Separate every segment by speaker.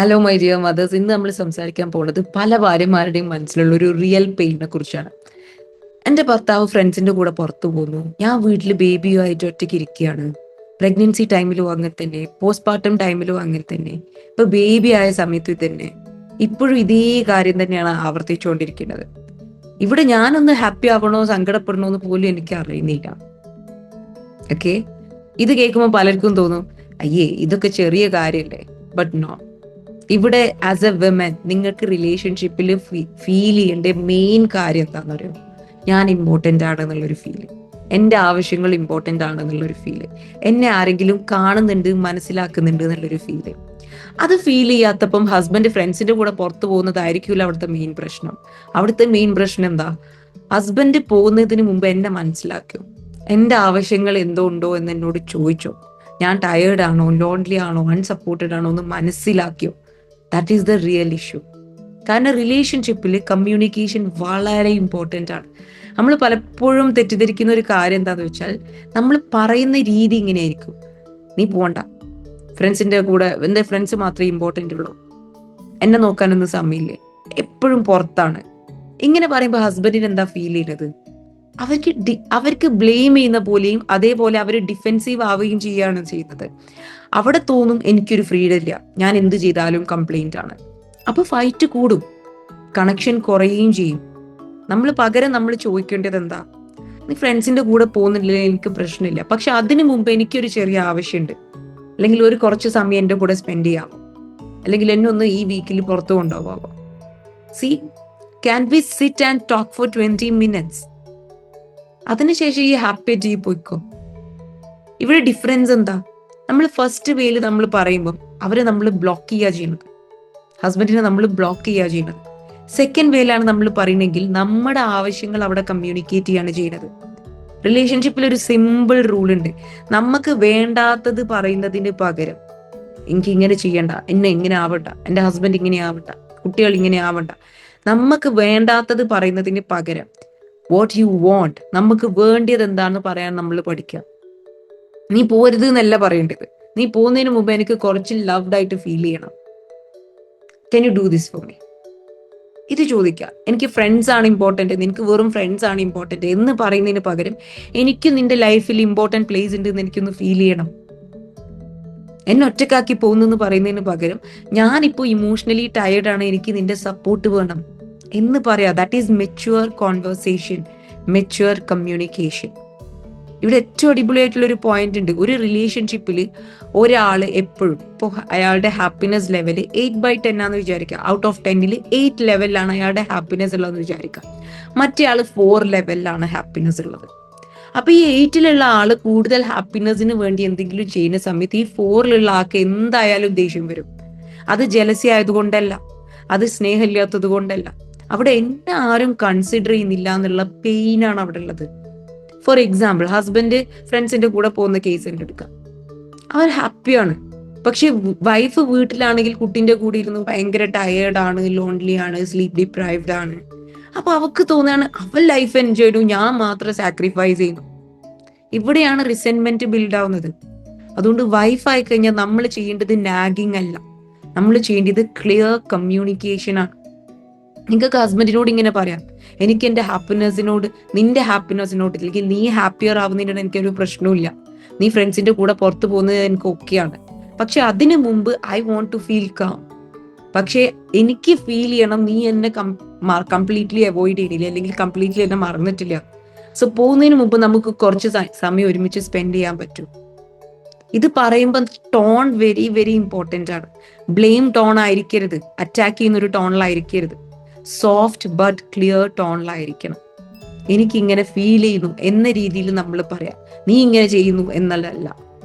Speaker 1: Hello my dear mothers. ഇന്ന് നമ്മൾ സംസാരിക്കാൻ പോകുന്നത് പല ഭാര്യമാരുടെയും മനസ്സിലുള്ള ഒരു റിയൽ പെയിനെ കുറിച്ചാണ്. എൻ്റെ ഭർത്താവ് ഫ്രണ്ട്സിന്റെ കൂടെ പുറത്തു പോകുന്നു, ഞാൻ വീട്ടിൽ ബേബിയുമായിട്ട് ഒറ്റയ്ക്ക് ഇരിക്കുകയാണ്. പ്രഗ്നൻസി ടൈമിലും അങ്ങനെ തന്നെ, പോസ്റ്റ്മോർട്ടം ടൈമിലും അങ്ങനെ തന്നെ, ഇപ്പൊ ബേബി ആയ സമയത്ത് തന്നെ, ഇപ്പോഴും ഇതേ കാര്യം തന്നെയാണ് ആവർത്തിച്ചുകൊണ്ടിരിക്കുന്നത്. ഇവിടെ ഞാനൊന്ന് ഹാപ്പി ആവണോ സങ്കടപ്പെടണോ എന്ന് പോലും എനിക്ക് അറിയുന്നില്ല. ഓക്കെ, ഇത് കേൾക്കുമ്പോൾ പലർക്കും തോന്നും, അയ്യേ ഇതൊക്കെ ചെറിയ കാര്യല്ലേ. ബട്ട് നോ, ഇവിടെ ആസ് എ വിമൻ നിങ്ങൾക്ക് റിലേഷൻഷിപ്പിൽ ഫീൽ ചെയ്യേണ്ട മെയിൻ കാര്യം എന്താണെന്ന് അറിയോ? ഞാൻ ഇമ്പോർട്ടൻ്റ് ആണെന്നുള്ളൊരു ഫീല്, എൻ്റെ ആവശ്യങ്ങൾ ഇമ്പോർട്ടൻ്റ് ആണെന്നുള്ളൊരു ഫീല്, എന്നെ ആരെങ്കിലും കാണുന്നുണ്ട് മനസ്സിലാക്കുന്നുണ്ട് എന്നുള്ളൊരു ഫീല്. അത് ഫീൽ ചെയ്യാത്തപ്പം ഹസ്ബൻഡ് ഫ്രണ്ട്സിന്റെ കൂടെ പുറത്തു പോകുന്നതായിരിക്കില്ല അവിടുത്തെ മെയിൻ പ്രശ്നം. അവിടുത്തെ മെയിൻ പ്രശ്നം എന്താ? ഹസ്ബൻഡ് പോകുന്നതിന് മുമ്പ് എന്നെ മനസ്സിലാക്കും, എൻ്റെ ആവശ്യങ്ങൾ എന്തോ ഉണ്ടോ എന്ന് എന്നോട് ചോദിച്ചോ, ഞാൻ ടയേർഡ് ആണോ, ലോൺലി ആണോ, അൺസപ്പോർട്ടഡ് ആണോ എന്ന് മനസ്സിലാക്കിയോ. That is the real issue. കാരണം റിലേഷൻഷിപ്പിൽ കമ്മ്യൂണിക്കേഷൻ വളരെ ഇമ്പോർട്ടൻ്റ് ആണ്. നമ്മൾ പലപ്പോഴും തെറ്റിദ്ധരിക്കുന്ന ഒരു കാര്യം എന്താണെന്ന് വെച്ചാൽ, നമ്മൾ പറയുന്ന രീതി ഇങ്ങനെയായിരിക്കും: നീ പോണ്ട, ഫ്രണ്ട്സിന്റെ കൂടെ എൻ്റെ ഫ്രണ്ട്സ് മാത്രമേ ഇമ്പോർട്ടൻ്റ് ഉള്ളൂ, എന്നെ നോക്കാനൊന്നും സമയമില്ലേ, എപ്പോഴും പുറത്താണ്. ഇങ്ങനെ പറയുമ്പോൾ ഹസ്ബൻഡിന് എന്താ ഫീൽ ചെയ്യുന്നത്? അവർക്ക് ബ്ലെയിം ചെയ്യുന്ന പോലെയും അതേപോലെ അവർ ഡിഫെൻസീവ് ആവുകയും ചെയ്യുകയാണ് ചെയ്യുന്നത്. അവിടെ തോന്നും എനിക്കൊരു ഫ്രീഡം ഇല്ല, ഞാൻ എന്ത് ചെയ്താലും കംപ്ലൈന്റ് ആണ്. അപ്പൊ ഫൈറ്റ് കൂടും, കണക്ഷൻ കുറയുകയും ചെയ്യും. നമ്മൾ ചോദിക്കേണ്ടത് എന്താ? നീ ഫ്രണ്ട്സിന്റെ കൂടെ പോകുന്നില്ല, എനിക്ക് പ്രശ്നമില്ല, പക്ഷെ അതിനു മുമ്പ് എനിക്കൊരു ചെറിയ ആവശ്യമുണ്ട്, അല്ലെങ്കിൽ ഒരു കുറച്ച് സമയം എൻ്റെ കൂടെ സ്പെൻഡ് ചെയ്യാമോ, അല്ലെങ്കിൽ എന്നെ ഒന്ന് ഈ വീക്കിൽ പുറത്തു കൊണ്ടുപോകാമോ? See, can we sit and talk for 20 minutes? അതിനുശേഷം ഈ ഹാപ്പി ആയിട്ട് ഈ പോയിക്കോ. ഇവിടെ ഡിഫറൻസ് എന്താ? നമ്മൾ ഫസ്റ്റ് വേയിൽ നമ്മൾ പറയുമ്പോൾ അവരെ നമ്മൾ ബ്ലോക്ക് ചെയ്യുക ചെയ്യുന്നത്, ഹസ്ബൻഡിനെ നമ്മൾ ബ്ലോക്ക് ചെയ്യുക ചെയ്യുന്നത്. സെക്കൻഡ് വേയിലാണ് നമ്മൾ പറയുന്നെങ്കിൽ നമ്മുടെ ആവശ്യങ്ങൾ അവിടെ കമ്മ്യൂണിക്കേറ്റ് ചെയ്യാണ് ചെയ്യുന്നത്. റിലേഷൻഷിപ്പിൽ ഒരു സിമ്പിൾ റൂൾ ഉണ്ട്: നമുക്ക് വേണ്ടാത്തത് പറയുന്നതിന് പകരം എനിക്ക് ഇങ്ങനെ ചെയ്യണ്ട, എന്നെ ഇങ്ങനെ ആവണ്ട, എൻ്റെ ഹസ്ബൻഡ് ഇങ്ങനെ ആവണ്ട, കുട്ടികൾ ഇങ്ങനെ ആവണ്ട, നമുക്ക് വേണ്ടാത്തത് പറയുന്നതിന് പകരം വാട്ട് യു വോണ്ട്, നമുക്ക് വേണ്ടിയത് എന്താണെന്ന് പറയാൻ നമ്മൾ പഠിക്കുക. നീ പോരുത് എന്നല്ല പറയേണ്ടത്, നീ പോകുന്നതിന് മുമ്പ് എനിക്ക് കുറച്ച് ലവ്ഡ് ആയിട്ട് ഫീൽ ചെയ്യണം, can you do this for me? ഇത് ചോദിക്കുക. എനിക്ക് ഫ്രണ്ട്സ് ആണ് ഇമ്പോർട്ടൻറ്റ്, നിനക്ക് വെറും ഫ്രണ്ട്സ് ആണ് ഇമ്പോർട്ടൻറ്റ് എന്ന് പറയുന്നതിന് പകരം എനിക്ക് നിന്റെ ലൈഫിൽ ഇമ്പോർട്ടൻറ്റ് പ്ലേസ് ഉണ്ട് എന്ന് എനിക്കൊന്ന് ഫീൽ ചെയ്യണം. എന്നെ ഒറ്റക്കാക്കി പോകുന്നെന്ന് പറയുന്നതിന് പകരം ഞാനിപ്പോൾ ഇമോഷണലി ടയേർഡാണ്, എനിക്ക് നിന്റെ സപ്പോർട്ട് വേണം എന്ന് പറയാം. That is mature conversation, mature communication. ഇവിടെ ഏറ്റവും അടിപൊളിയായിട്ടുള്ള ഒരു പോയിന്റ് ഉണ്ട്. ഒരു റിലേഷൻഷിപ്പിൽ ഒരാൾ എപ്പോഴും ഇപ്പോൾ അയാളുടെ ഹാപ്പിനെസ് ലെവല് 8/10 ആണെന്ന് വിചാരിക്കുക. ഔട്ട് ഓഫ് 10ൽ 8 ലെവലിലാണ് അയാളുടെ ഹാപ്പിനെസ് ഉള്ളതെന്ന് വിചാരിക്കുക. മറ്റേ ആള് 4 ലെവലിലാണ് ഹാപ്പിനെസ് ഉള്ളത്. അപ്പൊ ഈ 8ലുള്ള ആള് കൂടുതൽ ഹാപ്പിനെസ്സിന് വേണ്ടി എന്തെങ്കിലും ചെയ്യുന്ന സമയത്ത് ഈ 4ലുള്ള ആൾക്ക് എന്തായാലും ദേഷ്യം വരും. അത് ജലസി ആയതുകൊണ്ടല്ല, അത് സ്നേഹമില്ലാത്തത് കൊണ്ടല്ല, അവിടെ എന്നെ ആരും കൺസിഡർ ചെയ്യുന്നില്ല എന്നുള്ള പെയിനാണ് അവിടെ ഉള്ളത്. ഫോർ എക്സാമ്പിൾ, ഹസ്ബൻഡ് ഫ്രണ്ട്സിന്റെ കൂടെ പോകുന്ന കേസ് തന്നെ എടുക്കാം. അവർ ഹാപ്പിയാണ്, പക്ഷെ വൈഫ് വീട്ടിലാണെങ്കിൽ കുട്ടിന്റെ കൂടെ ഇരുന്ന് ഭയങ്കര ടയേർഡാണ്, ലോൺലി ആണ്, സ്ലീപ്പ് ഡിപ്രൈവ്ഡ് ആണ്. അപ്പൊ അവക്ക് തോന്നുകയാണ് അവൻ ലൈഫ് എൻജോയ് ചെയ്തു, ഞാൻ മാത്രം സാക്രിഫൈസ് ചെയ്യുന്നു. ഇവിടെയാണ് റിസെന്റ്മെന്റ് ബിൽഡ് ആവുന്നത്. അതുകൊണ്ട് വൈഫ് ആയി കഴിഞ്ഞാൽ നമ്മൾ ചെയ്യേണ്ടത് നാഗിങ് അല്ല, നമ്മൾ ചെയ്യേണ്ടത് ക്ലിയർ കമ്മ്യൂണിക്കേഷൻ ആണ്. നിങ്ങൾക്ക് ഹസ്ബൻഡിനോട് ഇങ്ങനെ പറയാം, എനിക്ക് എന്റെ ഹാപ്പിനെസ്സിനോട്, നിന്റെ ഹാപ്പിനെസ്സിനോട്, അല്ലെങ്കിൽ നീ ഹാപ്പിയർ ആവുന്നതിനോട് എനിക്കൊരു പ്രശ്നമില്ല, നീ ഫ്രണ്ട്സിന്റെ കൂടെ പുറത്തു പോകുന്നത് എനിക്ക് ഓക്കെയാണ്, പക്ഷെ അതിനു മുമ്പ് I want to feel calm. പക്ഷെ എനിക്ക് ഫീൽ ചെയ്യണം നീ എന്നെ കംപ്ലീറ്റ്ലി അവോയ്ഡ് ചെയ്തില്ല, അല്ലെങ്കിൽ കംപ്ലീറ്റ്ലി എന്നെ മറന്നിട്ടില്ല. സോ പോകുന്നതിന് മുമ്പ് നമുക്ക് കുറച്ച് സമയം ഒരുമിച്ച് സ്പെൻഡ് ചെയ്യാൻ പറ്റും. ഇത് പറയുമ്പോൾ ടോൺ വെരി വെരി ഇമ്പോർട്ടൻ്റ് ആണ്. ബ്ലെയിം ടോൺ ആയിരിക്കരുത്, അറ്റാക്ക് ചെയ്യുന്ന ഒരു ടോണിലായിരിക്കരുത്, സോഫ്റ്റ് ബട്ട് ക്ലിയർ ടോണിലായിരിക്കണം. എനിക്കിങ്ങനെ ഫീൽ ചെയ്യുന്നു എന്ന രീതിയിൽ നമ്മൾ പറയാം, നീ ഇങ്ങനെ ചെയ്യുന്നു എന്നല്ല.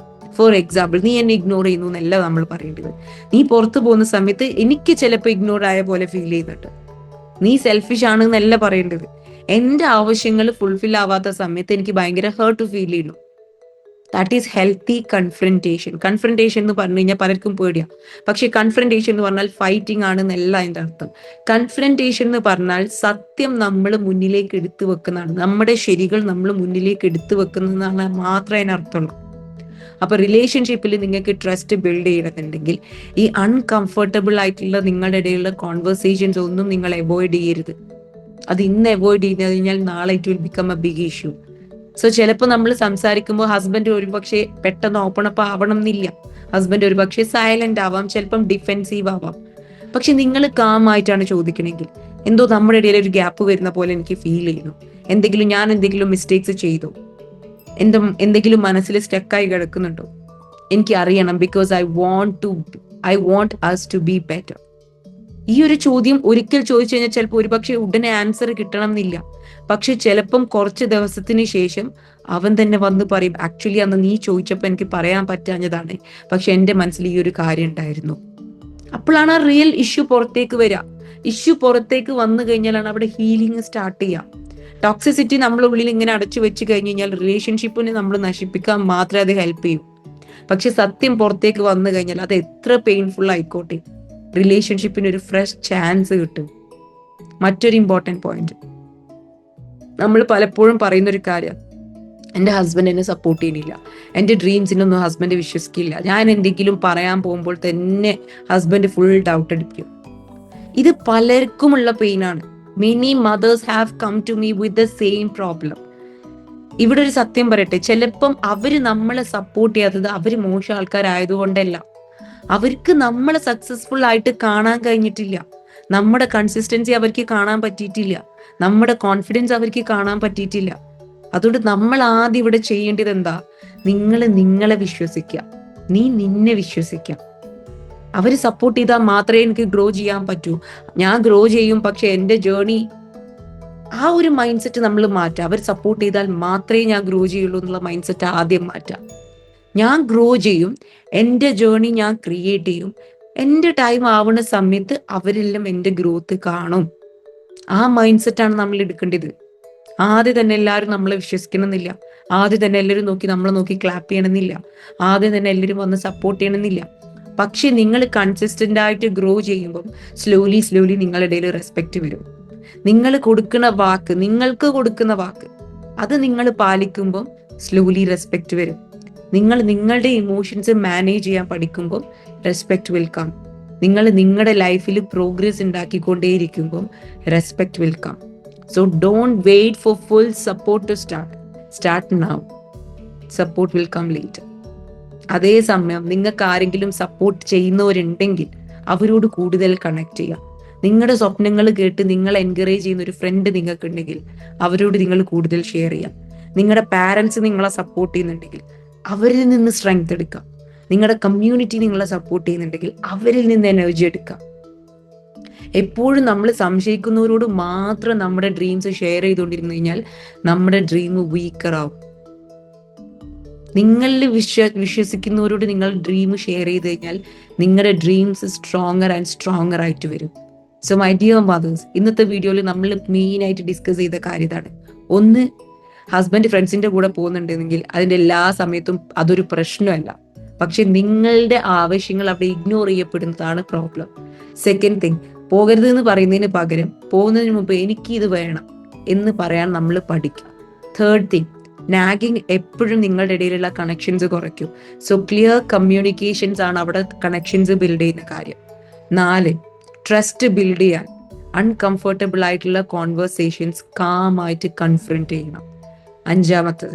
Speaker 1: ഫോർ എക്സാമ്പിൾ, നീ എന്നെ ഇഗ്നോർ ചെയ്യുന്നു എന്നല്ല നമ്മൾ പറയേണ്ടത്. നീ പുറത്തു പോകുന്ന സമയത്ത് എനിക്ക് ചിലപ്പോൾ ഇഗ്നോർ ആയ പോലെ ഫീൽ ചെയ്യുന്നുണ്ട്, നീ സെൽഫിഷ് ആണ് എന്നല്ല പറയേണ്ടത്. എന്റെ ആവശ്യങ്ങൾ ഫുൾഫിൽ ആവാത്ത സമയത്ത് എനിക്ക് ഭയങ്കര ഹേർട്ട് ഫീൽ ചെയ്യുന്നു. That is healthy confrontation. Confrontation എന്ന് പറഞ്ഞു കഴിഞ്ഞാൽ പലർക്കും പേടിയാണ്, പക്ഷെ കൺഫ്രണ്ടേഷൻ എന്ന് പറഞ്ഞാൽ ഫൈറ്റിംഗ് ആണെന്നല്ല അതിന്റെ അർത്ഥം. കൺഫ്രണ്ടേഷൻ എന്ന് പറഞ്ഞാൽ സത്യം നമ്മൾ മുന്നിലേക്ക് എടുത്തു വെക്കുന്നതാണ്, നമ്മുടെ ശരികൾ നമ്മൾ മുന്നിലേക്ക് എടുത്തു വെക്കുന്നതാണ് മാത്രമേ അതിനർത്ഥമുള്ളൂ. അപ്പൊ റിലേഷൻഷിപ്പിൽ നിങ്ങൾക്ക് ട്രസ്റ്റ് ബിൽഡ് ചെയ്യണമെന്നുണ്ടെങ്കിൽ ഈ അൺകംഫർട്ടബിൾ ആയിട്ടുള്ള നിങ്ങളുടെ ഇടയിലുള്ള കോൺവെർസേഷൻസ് ഒന്നും നിങ്ങൾ അവോയ്ഡ് ചെയ്യരുത്. അത് ഇന്ന് അവോയ്ഡ് ചെയ്ത് കഴിഞ്ഞാൽ നാളെ it will become a big issue. So ചിലപ്പോൾ നമ്മൾ സംസാരിക്കുമ്പോൾ ഹസ്ബൻഡ് ഒരുപക്ഷെ പെട്ടെന്ന് ഓപ്പൺ അപ്പ് ആവണം എന്നില്ല. ഹസ്ബൻഡ് ഒരുപക്ഷെ സൈലന്റ് ആവാം, ചിലപ്പം ഡിഫെൻസീവ് ആവാം. പക്ഷെ നിങ്ങൾ കാം ആയിട്ടാണ് ചോദിക്കണമെങ്കിൽ, എന്തോ നമ്മുടെ ഇടയിൽ ഒരു ഗ്യാപ്പ് വരുന്ന പോലെ എനിക്ക് ഫീൽ ചെയ്യുന്നു, ഞാൻ എന്തെങ്കിലും മിസ്റ്റേക്സ് ചെയ്തു, എന്തെങ്കിലും മനസ്സിൽ സ്റ്റക്കായി കിടക്കുന്നുണ്ടോ, എനിക്ക് അറിയണം, because I want us to be better. ഈ ഒരു ചോദ്യം ഒരിക്കൽ ചോദിച്ചു കഴിഞ്ഞാൽ ചിലപ്പോൾ ഒരുപക്ഷെ ഉടനെ ആൻസർ കിട്ടണം എന്നില്ല. പക്ഷെ ചിലപ്പം കുറച്ച് ദിവസത്തിന് ശേഷം അവൻ തന്നെ വന്ന് പറയും, ആക്ച്വലി അന്ന് നീ ചോദിച്ചപ്പോൾ എനിക്ക് പറയാൻ പറ്റാഞ്ഞതാണ്, പക്ഷെ എന്റെ മനസ്സിൽ ഈ ഒരു കാര്യം ഉണ്ടായിരുന്നു. അപ്പോഴാണ് ആ റിയൽ ഇഷ്യൂ പുറത്തേക്ക് വരിക. ഇഷ്യൂ പുറത്തേക്ക് വന്നു കഴിഞ്ഞാലാണ് അവിടെ ഹീലിംഗ് സ്റ്റാർട്ട് ചെയ്യുക. ടോക്സിസിറ്റി നമ്മുടെ ഉള്ളിൽ ഇങ്ങനെ അടച്ചു വെച്ച് കഴിഞ്ഞ് കഴിഞ്ഞാൽ റിലേഷൻഷിപ്പിനെ നമ്മൾ നശിപ്പിക്കാൻ മാത്രമേ അത് ഹെൽപ്പ് ചെയ്യൂ. പക്ഷെ സത്യം പുറത്തേക്ക് വന്നു കഴിഞ്ഞാൽ അത് എത്ര പെയിൻഫുൾ ആയിക്കോട്ടെ, റിലേഷൻഷിപ്പിന് ഒരു ഫ്രഷ് ചാൻസ് കിട്ടും. മറ്റൊരു ഇമ്പോർട്ടൻറ്റ് പോയിന്റ്, നമ്മൾ പലപ്പോഴും പറയുന്ന ഒരു കാര്യം, എൻ്റെ ഹസ്ബൻഡ് എന്നെ സപ്പോർട്ട് ചെയ്യുന്നില്ല, എൻ്റെ ഡ്രീംസിനൊന്നും ഹസ്ബൻഡ് വിശ്വസിക്കില്ല, ഞാൻ എന്തെങ്കിലും പറയാൻ പോകുമ്പോൾ തന്നെ ഹസ്ബൻഡ് ഫുൾ ഡൗട്ട് അടിക്കും. ഇത് പലർക്കുമുള്ള പെയിനാണ്. Many mothers have come to me with the same problem. ഇവിടെ ഒരു സത്യം പറയട്ടെ, ചിലപ്പം അവര് നമ്മളെ സപ്പോർട്ട് ചെയ്യാത്തത് അവര് മോശം ആൾക്കാരായതുകൊണ്ടല്ല, അവർക്ക് നമ്മളെ സക്സസ്ഫുൾ ആയിട്ട് കാണാൻ കഴിഞ്ഞിട്ടില്ല, നമ്മുടെ കൺസിസ്റ്റൻസി അവർക്ക് കാണാൻ പറ്റിയിട്ടില്ല, നമ്മുടെ കോൺഫിഡൻസ് അവർക്ക് കാണാൻ പറ്റിയിട്ടില്ല. അതുകൊണ്ട് നമ്മൾ ആദ്യം ഇവിടെ ചെയ്യേണ്ടത് എന്താ, നിങ്ങളെ വിശ്വസിക്കുക, നീ നിന്നെ വിശ്വസിക്കുക. അവര് സപ്പോർട്ട് ചെയ്താൽ മാത്രമേ എനിക്ക് ഗ്രോ ചെയ്യാൻ പറ്റൂ, ഞാൻ ഗ്രോ ചെയ്യും, പക്ഷെ എൻ്റെ ജേർണി, ആ ഒരു മൈൻഡ് സെറ്റ് നമ്മൾ മാറ്റാം. അവർ സപ്പോർട്ട് ചെയ്താൽ മാത്രമേ ഞാൻ ഗ്രോ ചെയ്യുള്ളൂ എന്നുള്ള മൈൻഡ് സെറ്റ് ആദ്യം മാറ്റാം. ഞാൻ ഗ്രോ ചെയ്യും, എൻ്റെ ജേർണി ഞാൻ ക്രിയേറ്റ് ചെയ്യും, എൻ്റെ ടൈം ആവുന്ന സമയത്ത് അവരെല്ലാം എൻ്റെ ഗ്രോത്ത് കാണും. ആ മൈൻഡ് സെറ്റാണ് നമ്മൾ എടുക്കേണ്ടത്. ആദ്യം തന്നെ എല്ലാവരും നമ്മളെ വിശ്വസിക്കണമെന്നില്ല, ആദ്യം തന്നെ എല്ലാവരും നമ്മളെ നോക്കി ക്ലാപ്പ് ചെയ്യണമെന്നില്ല, ആദ്യം തന്നെ എല്ലാവരും വന്ന് സപ്പോർട്ട് ചെയ്യണമെന്നില്ല. പക്ഷെ നിങ്ങൾ കൺസിസ്റ്റന്റ് ആയിട്ട് ഗ്രോ ചെയ്യുമ്പം സ്ലോലി നിങ്ങളുടെ ഇടയിൽ റെസ്പെക്ട് വരും. നിങ്ങൾക്ക് കൊടുക്കുന്ന വാക്ക് അത് നിങ്ങൾ പാലിക്കുമ്പോൾ സ്ലോലി റെസ്പെക്ട് വരും. നിങ്ങൾ നിങ്ങളുടെ ഇമോഷൻസ് മാനേജ് ചെയ്യാൻ പഠിക്കുമ്പോൾ റെസ്പെക്ട് വിൽ കം. നിങ്ങൾ നിങ്ങളുടെ ലൈഫിൽ പ്രോഗ്രസ് ഉണ്ടാക്കിക്കൊണ്ടേയിരിക്കുമ്പോൾ respect will come. So don't wait for full support to start now. Support will come later. അതേസമയം നിങ്ങൾക്ക് ആരെങ്കിലും സപ്പോർട്ട് ചെയ്യുന്നവരുണ്ടെങ്കിൽ അവരോട് കൂടുതൽ കണക്ട് ചെയ്യുക. നിങ്ങളുടെ സ്വപ്നങ്ങൾ കേട്ട് നിങ്ങളെ എൻകറേജ് ചെയ്യുന്ന ഒരു ഫ്രണ്ട് നിങ്ങൾക്ക് ഉണ്ടെങ്കിൽ അവരോട് നിങ്ങൾ കൂടുതൽ ഷെയർ ചെയ്യാം. നിങ്ങളുടെ പാരൻസ് നിങ്ങളെ സപ്പോർട്ട് ചെയ്യുന്നുണ്ടെങ്കിൽ അവരിൽ നിന്ന് സ്ട്രെങ്ത് എടുക്കാം. നിങ്ങളുടെ കമ്മ്യൂണിറ്റി നിങ്ങളെ സപ്പോർട്ട് ചെയ്യുന്നുണ്ടെങ്കിൽ അവരിൽ നിന്ന് എനർജി എടുക്കാം. എപ്പോഴും നമ്മൾ സംശയിക്കുന്നവരോട് മാത്രം നമ്മുടെ ഡ്രീംസ് ഷെയർ ചെയ്തുകൊണ്ടിരുന്നു കഴിഞ്ഞാൽ നമ്മുടെ ഡ്രീം വീക്കർ ആവും. നിങ്ങളിൽ വിശ്വസിക്കുന്നവരോട് നിങ്ങൾ ഡ്രീം ഷെയർ ചെയ്ത് കഴിഞ്ഞാൽ നിങ്ങളുടെ ഡ്രീംസ് സ്ട്രോങ്ങർ ആയിട്ട് വരും. സോ മൈ ഡിയർ മദേഴ്സ്, ഇന്നത്തെ വീഡിയോയിൽ നമ്മൾ മെയിൻ ആയിട്ട് ഡിസ്കസ് ചെയ്ത കാര്യം ഇതാണ്. ഒന്ന്, ഹസ്ബൻഡ് ഫ്രണ്ട്സിന്റെ കൂടെ പോകുന്നുണ്ടെങ്കിൽ അതിന്റെ എല്ലാ സമയത്തും അതൊരു പ്രശ്നമല്ല, പക്ഷെ നിങ്ങളുടെ ആവശ്യങ്ങൾ അവിടെ ഇഗ്നോർ ചെയ്യപ്പെടുന്നതാണ് പ്രോബ്ലം. സെക്കൻഡ് തിങ്, പോകരുത് എന്ന് പറയുന്നതിന് പകരം പോകുന്നതിന് മുമ്പ് എനിക്ക് ഇത് വേണം എന്ന് പറയാൻ നമ്മൾ പഠിക്കുക. തേർഡ് തിങ്, നാഗിങ് എപ്പോഴും നിങ്ങളുടെ ഇടയിലുള്ള കണക്ഷൻസ് കുറയ്ക്കും. സോ ക്ലിയർ കമ്മ്യൂണിക്കേഷൻസ് ആണ് അവിടെ കണക്ഷൻസ് ബിൽഡ് ചെയ്യുന്ന കാര്യം. 4, ട്രസ്റ്റ് ബിൽഡ് ചെയ്യാൻ അൺകംഫർട്ടബിൾ ആയിട്ടുള്ള കോൺവെർസേഷൻസ് കാമായിട്ട് കൺഫ്രണ്ട് ചെയ്യണം. 5,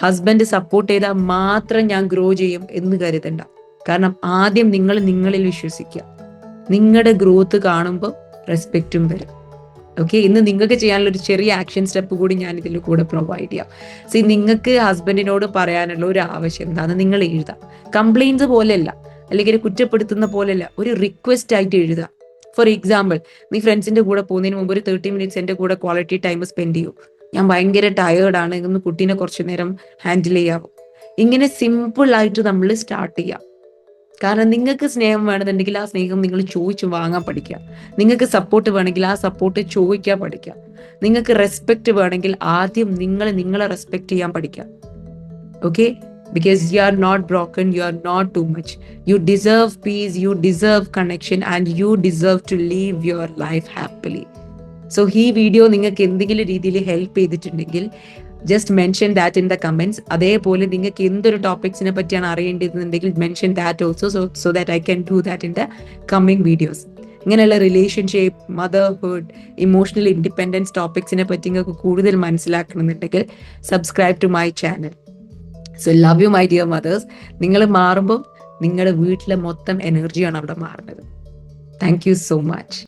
Speaker 1: ഹസ്ബൻഡ് സപ്പോർട്ട് ചെയ്താൽ മാത്രം ഞാൻ ഗ്രോ ചെയ്യും എന്ന് കരുതണ്ട. കാരണം ആദ്യം നിങ്ങളിൽ വിശ്വസിക്കുക. നിങ്ങളുടെ ഗ്രോത്ത് കാണുമ്പോൾ റെസ്പെക്റ്റും വരും. ഓക്കെ, ഇന്ന് നിങ്ങൾക്ക് ചെയ്യാനുള്ള ഒരു ചെറിയ ആക്ഷൻ സ്റ്റെപ്പ് കൂടി ഞാൻ ഇതിൽ കൂടെ പ്രൊവൈഡ് ചെയ്യാം. നിങ്ങൾക്ക് ഹസ്ബൻഡിനോട് പറയാനുള്ള ഒരു ആവശ്യം എന്താണെന്ന് നിങ്ങൾ എഴുതാം. കംപ്ലൈൻസ് പോലെയല്ല, അല്ലെങ്കിൽ കുറ്റപ്പെടുത്തുന്ന പോലെയല്ല, ഒരു റിക്വസ്റ്റ് ആയിട്ട് എഴുതുക. ഫോർ എക്സാമ്പിൾ, നീ ഫ്രണ്ട്സിന്റെ കൂടെ പോകുന്നതിന് മുമ്പ് ഒരു 30 മിനിറ്റ്സ് എൻ്റെ കൂടെ ക്വാളിറ്റി ടൈം സ്പെൻഡ് ചെയ്യൂ, ഞാൻ ഭയങ്കര ടയേർഡാണ്, ഇന്ന് കുട്ടീനെ കുറച്ചു നേരം ഹാൻഡിൽ ചെയ്യാവോ. ഇങ്ങനെ സിമ്പിൾ ആയിട്ട് നമ്മൾ സ്റ്റാർട്ട് ചെയ്യാം. കാരണം നിങ്ങൾക്ക് സ്നേഹം വേണമെന്നുണ്ടെങ്കിൽ ആ സ്നേഹം നിങ്ങൾ ചോദിച്ചു വാങ്ങാൻ പഠിക്കുക. നിങ്ങൾക്ക് സപ്പോർട്ട് വേണമെങ്കിൽ ആ സപ്പോർട്ട് ചോദിക്കാൻ പഠിക്കുക. നിങ്ങൾക്ക് റെസ്പെക്ട് വേണമെങ്കിൽ ആദ്യം നിങ്ങളെ റെസ്പെക്ട് ചെയ്യാൻ പഠിക്കുക. Okay, because you are not broken, you are not too much, you deserve peace, you deserve connection, and you deserve to live your life happily. So ഈ വീഡിയോ നിങ്ങൾക്ക് എന്തെങ്കിലും രീതിയിൽ ഹെൽപ്പ് ചെയ്തിട്ടുണ്ടെങ്കിൽ just mention that in the comments. അതേപോലെ നിങ്ങൾക്ക് എന്തൊരു ടോപ്പിക്സിനെ പറ്റിയാണ് അറിയേണ്ടതെന്നുണ്ടെങ്കിൽ mention that also, so that I can do that in the coming videos. ഇങ്ങനെയുള്ള റിലേഷൻഷിപ്പ്, മദർഹുഡ്, ഇമോഷണൽ ഇൻഡിപെൻഡൻസ് ടോപ്പിക്സിനെ പറ്റി നിങ്ങൾക്ക് കൂടുതൽ മനസ്സിലാക്കണമെന്നുണ്ടെങ്കിൽ subscribe to my channel. So love you my dear mothers. നിങ്ങൾ മാറുമ്പോൾ നിങ്ങളുടെ വീട്ടിലെ മൊത്തം എനർജിയാണ് അവിടെ മാറുന്നത്. Thank you so much.